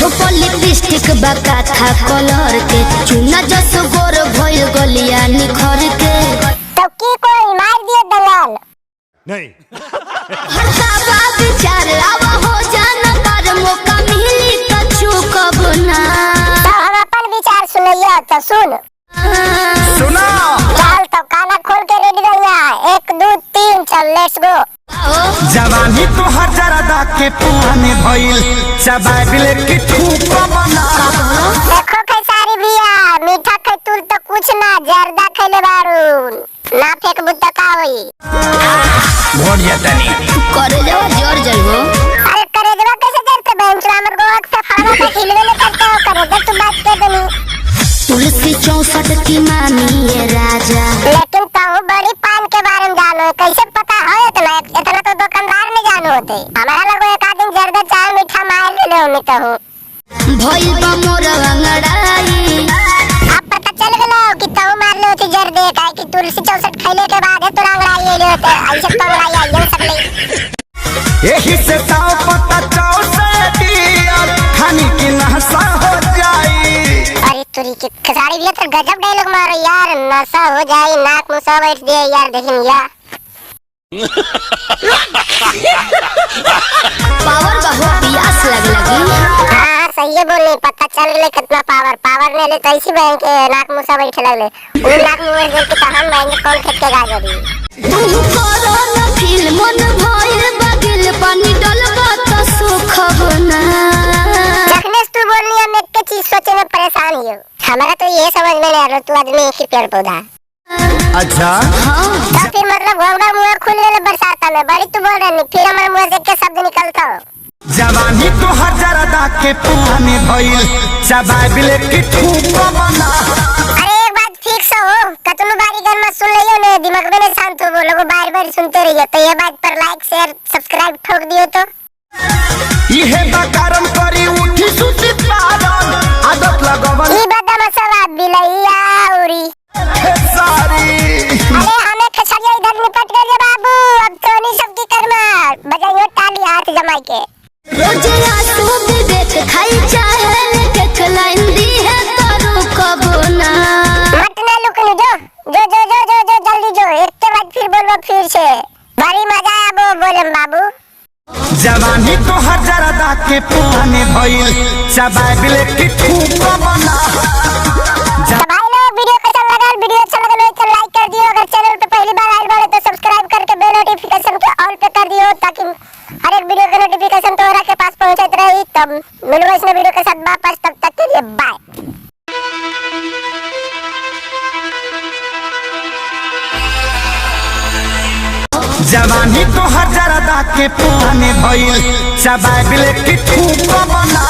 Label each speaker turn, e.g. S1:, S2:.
S1: होठो lipstick बका था colour के चुना जस गोर भइल गलिया निखर के
S2: तो की कोई मार दिए दलाल
S3: नहीं।
S1: हटावा विचार आवा हो जाना पर मौका मिली तो चूकब ना।
S2: तो हम अपन विचार सुनइया तो सुन
S4: सुना
S2: चल तो काना खोल के रेडी रहिया 1 2 3 चल लेट्स गो।
S4: जवानी तो हजारदा के पुराने भइल चबाबिले की ठूक बना।
S2: देखो कैसारी भैया मीठा खैतुल तो कुछ ना जर्दा खैले बारू ना फेंक बुद्धा का होई
S4: भोड़िया तनी
S1: करे जाओ जोर जाइबो।
S2: अरे करे देवा कैसे जरते बेंच हमर गोक से फाड़ा पे हिलवे ले करते हो करे दे तू बात कर देनी
S1: तुलसी 64 की मामी ये राजा
S2: लेकिन ताऊ बड़ी पान के बारे में जानो कैसे पता है इतना तो दुकानदार में जानो होते हमारा लगो एक आदमी जर्दा चाय मीठा मार ले लो मित हो
S1: भइल बा मोर अंगड़ाई
S2: अब पता चल गलो कि ताऊ मार ले होती जर्दे काहे कि तुलसी 64 खैले के बाद है तो अंगड़ाई ले होते ऐसे तो अंगड़ाई आई सकले
S4: यही से ताऊ पता चाव से दिया खानी की नहसा हो जाई।
S2: अरे तुरी के खसाड़ी भी तो गजब डायलॉग मारो यार नशा हो जाए नाक मुसा बैठ दे यार देखिन या
S1: पावर बहुत प्यास लगी।
S2: हां सही है बोलने पता चल गले कितना पावर ले ले तो ऐसी बैंक के नाक मुसा बैठ लगले वो नाक मुंह देख के हम महंगे कौन खेत के गा जरी
S1: तू करो न फील मन भइल बगिल पानी डलबा त सुख बना।
S2: जखने तू बोलनी है मैं के चीज सोचे में परेशान ही हूं हमारा तो ये समझ में नहीं आ रहा तू आदमी एक ही पेड़ पौधा
S4: अच्छा
S2: तो फिर मतलब घोड़ा मुंह खुल गए बरसात में बड़ी तू बोल रही फिर हमारे मुंह से के शब्द निकलता हो
S4: जवानी तो हजारदा के पुराने भइल चबाबिले की ठूक बना।
S2: अरे एक बात फिक्स हो कतनु बारी घर में सुन लियो ने दिमाग में शांत हो वो लोग बार-बार सुनते रहिए तो ये बात पर लाइक शेयर सब्सक्राइब ठोक दियो तो
S4: इहे बकारम करी उठी सुती पारन आदत लगवन
S2: ई बदम सवाब बिलैया उरी
S4: सारी।
S2: अरे हमें खसरिया इधर निपट गए बाबू अब तो नहीं सबकी कर्मा बजाइयो ताली हाथ जमाई के
S1: रोज आंसू विवेक खाई चाहे के खलाइन दी है तो रुकब ना।
S2: मत ना लुकनी जो जल्दी जो एक के बाद फिर बोलबो फिर से बड़ी मजा आबो बोलम बाबू।
S4: जवानी तो हजारदा के पुराने भइल चबाबिले की ठूक बना।
S2: भाई लोग वीडियो कैसा लगा वीडियो अच्छा लगा तो लाइक कर दियो अगर चैनल पे पहली बार आए बार तो सब्सक्राइब करके बेल नोटिफिकेशन के ऑल पे कर दियो ताकि हर एक वीडियो का नोटिफिकेशन तुम्हारा के पास पहुंचत रही। तब मिलूंगा इस वीडियो के साथ वापस तब तक के लिए बाय।
S4: जवानी तो हजारदा के पुराने भइल चबाबिले की ठूक बना।